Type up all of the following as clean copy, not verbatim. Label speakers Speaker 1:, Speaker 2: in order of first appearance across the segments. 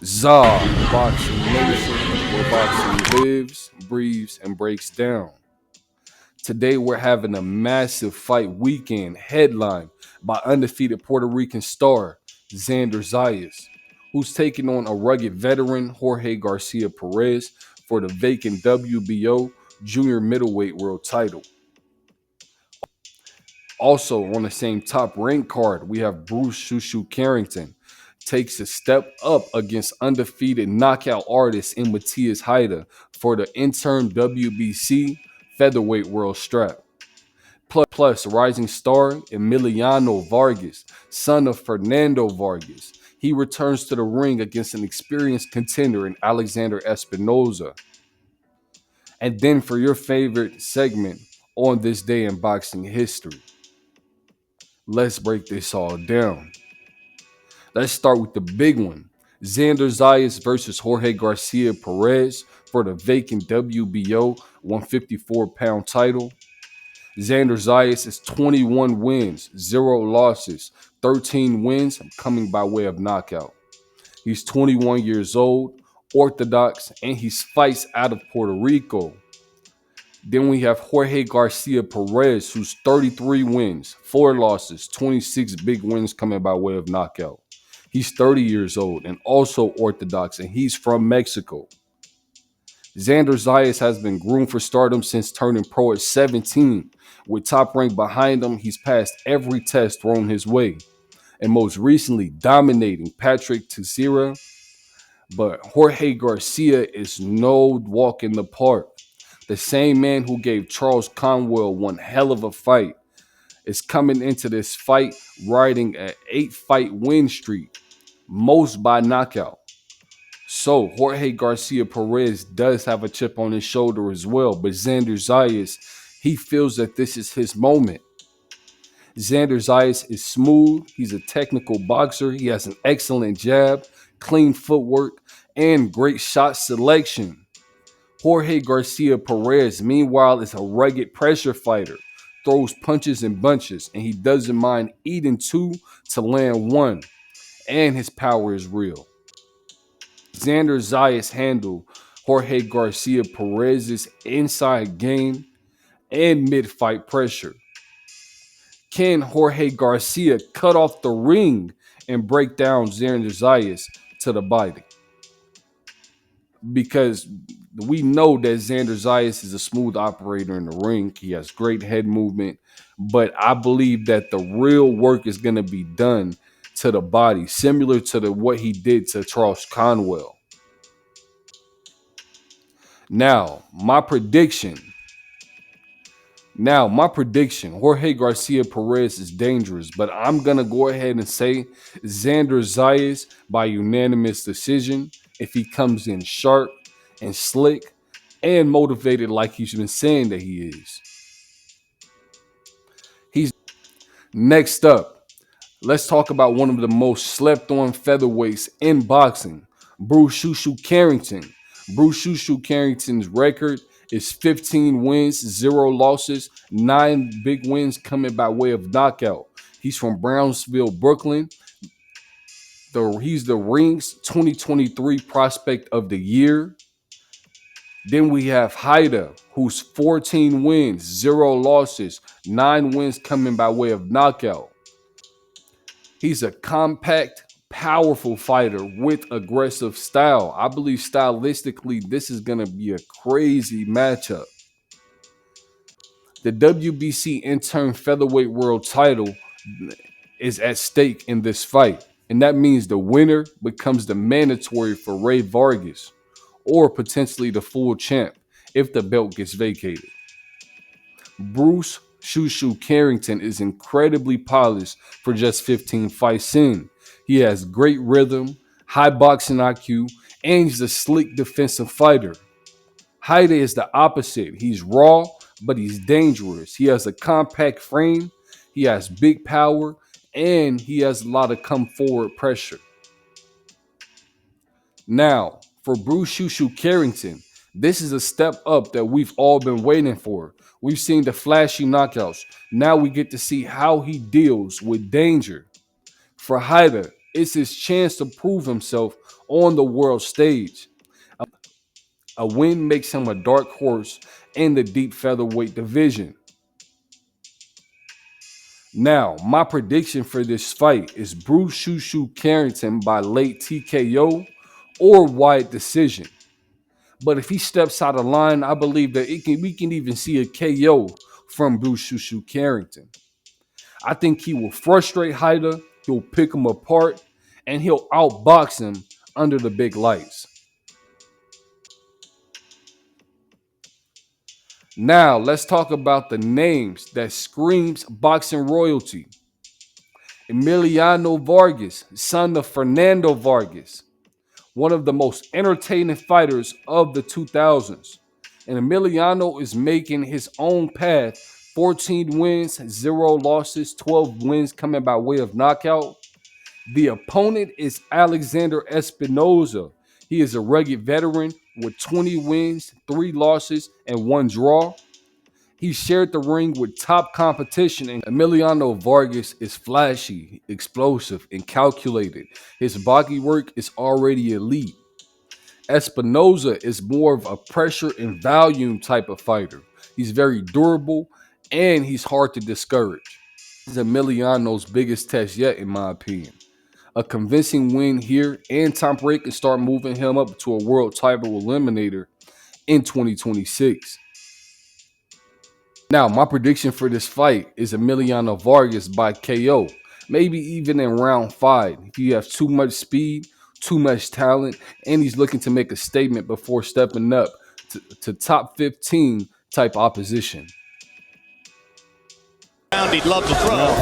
Speaker 1: Za, Boxing Nation, where boxing lives, breathes, and breaks down. Today we're having a massive fight weekend headlined by undefeated Puerto Rican star Xander Zayas, who's taking on a rugged veteran Jorge Garcia Perez for the vacant WBO junior middleweight world title. Also on the same top rank card, we have Bruce Shushu Carrington takes a step up against undefeated knockout artist in Mateus Heita for the interim WBC featherweight world strap. Plus, rising star Emiliano Vargas, son of Fernando Vargas. He returns to the ring against an experienced contender in Alexander Espinoza. And then for your favorite segment on this day in boxing history, let's break this all down. Let's start with the big one. Xander Zayas versus Jorge Garcia Perez for the vacant WBO 154-pound title. Xander Zayas is 21 wins, 0 losses, 13 wins coming by way of knockout. He's 21 years old, orthodox, and he fights out of Puerto Rico. Then we have Jorge Garcia Perez, who's 33 wins, 4 losses, 26 big wins coming by way of knockout. He's 30 years old and also orthodox, and he's from Mexico. Xander Zayas has been groomed for stardom since turning pro at 17. With top rank behind him, he's passed every test thrown his way, and most recently dominating Patrick Teixeira. But Jorge Garcia is no walk in the park. The same man who gave Charles Conwell one hell of a fight is coming into this fight riding an 8-fight win streak, most by knockout. So Jorge Garcia Perez does have a chip on his shoulder as well, but Xander Zayas, he feels that this is his moment. Xander Zayas is smooth. He's a technical boxer. He has an excellent jab, clean footwork, and great shot selection. Jorge Garcia Perez, meanwhile, is a rugged pressure fighter, throws punches in bunches, and he doesn't mind eating 2 to land 1, and his power is real. Xander Zayas handled Jorge Garcia Perez's inside game and mid-fight pressure. Can Jorge Garcia cut off the ring and break down Xander Zayas to the body? Because we know that Xander Zayas is a smooth operator in the ring. He has great head movement, but I believe that the real work is going to be done to the body, similar to what he did to Charles Conwell. Now, my prediction, Jorge Garcia Perez is dangerous, but I'm going to go ahead and say Xander Zayas by unanimous decision if he comes in sharp and slick and motivated like he's been saying that he is. Next up, let's talk about one of the most slept on featherweights in boxing, Bruce Shushu Carrington. Bruce Shushu Carrington's record is 15 wins, 0 losses, 9 big wins coming by way of knockout. He's from Brownsville, Brooklyn. He's the Ring's 2023 Prospect of the Year. Then we have Heita, who's 14 wins, 0 losses, 9 wins coming by way of knockout. He's a compact, powerful fighter with aggressive style. I believe stylistically, this is going to be a crazy matchup. The WBC interim featherweight world title is at stake in this fight, and that means the winner becomes the mandatory for Ray Vargas, or potentially the full champ if the belt gets vacated. Bruce Shushu Carrington is incredibly polished for just 15 fights in. He has great rhythm, high boxing IQ, and he's a slick defensive fighter. Heita is the opposite. He's raw, but he's dangerous. He has a compact frame, he has big power, and he has a lot of come forward pressure. Now, for Bruce Shushu Carrington, this is a step up that we've all been waiting for. We've seen the flashy knockouts. Now we get to see how he deals with danger. For Heita, It's his chance to prove himself on the world stage. A win makes him a dark horse in the deep featherweight division. Now, my prediction for this fight is Bruce Shoo Shoo Carrington by late TKO or wide decision. But if he steps out of line, I believe that we can even see a KO from Bruce Shoo Shoo Carrington. I think he will frustrate Heita, he'll pick him apart, and he'll outbox him under the big lights. Now, let's talk about the names that screams boxing royalty. Emiliano Vargas, son of Fernando Vargas, one of the most entertaining fighters of the 2000s. And Emiliano is making his own path. 14 wins, 0 losses, 12 wins coming by way of knockout. The opponent is Alexander Espinoza. He is a rugged veteran with 20 wins, 3 losses, and 1 draw. He shared the ring with top competition, and Emiliano Vargas is flashy, explosive, and calculated. His body work is already elite. Espinoza is more of a pressure and volume type of fighter. He's very durable, and he's hard to discourage. This is Emiliano's biggest test yet, in my opinion. A convincing win here, and Tom Brady can start moving him up to a world title eliminator in 2026. Now, my prediction for this fight is Emiliano Vargas by KO, maybe even in round 5. If you have too much speed, too much talent, and he's looking to make a statement before stepping up to top 15 type opposition.
Speaker 2: He'd love to throw.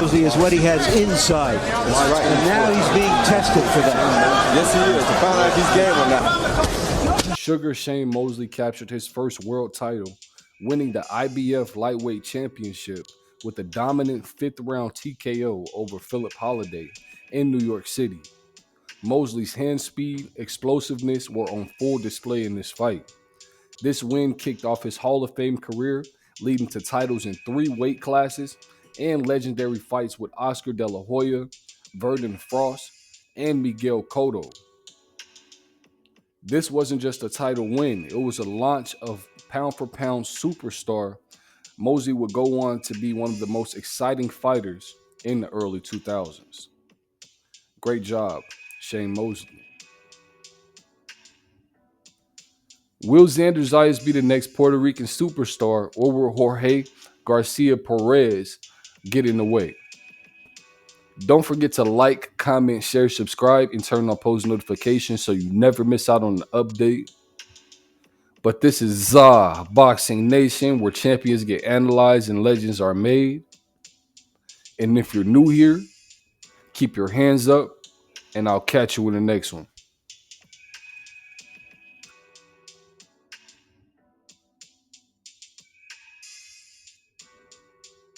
Speaker 3: Is what he has inside. Right. And now he's being tested for that.
Speaker 4: Yes, he is. To find out if he's game or not.
Speaker 1: Sugar Shane Mosley captured his first world title, winning the IBF Lightweight Championship with a dominant 5th round TKO over Philip Holliday in New York City. Mosley's hand speed, explosiveness were on full display in this fight. This win kicked off his Hall of Fame career, leading to titles in 3 weight classes and legendary fights with Oscar De La Hoya, Vernon Frost, and Miguel Cotto. This wasn't just a title win, it was a launch of pound-for-pound superstar. Mosley would go on to be one of the most exciting fighters in the early 2000s. Great job, Shane Mosley. Will Xander Zayas be the next Puerto Rican superstar, or will Jorge Garcia Perez get in the way? Don't forget to like, comment, share, subscribe, and turn on post notifications so you never miss out on an update. But this is ZA Boxing Nation, where champions get analyzed and legends are made. And if you're new here, keep your hands up, and I'll catch you in the next one.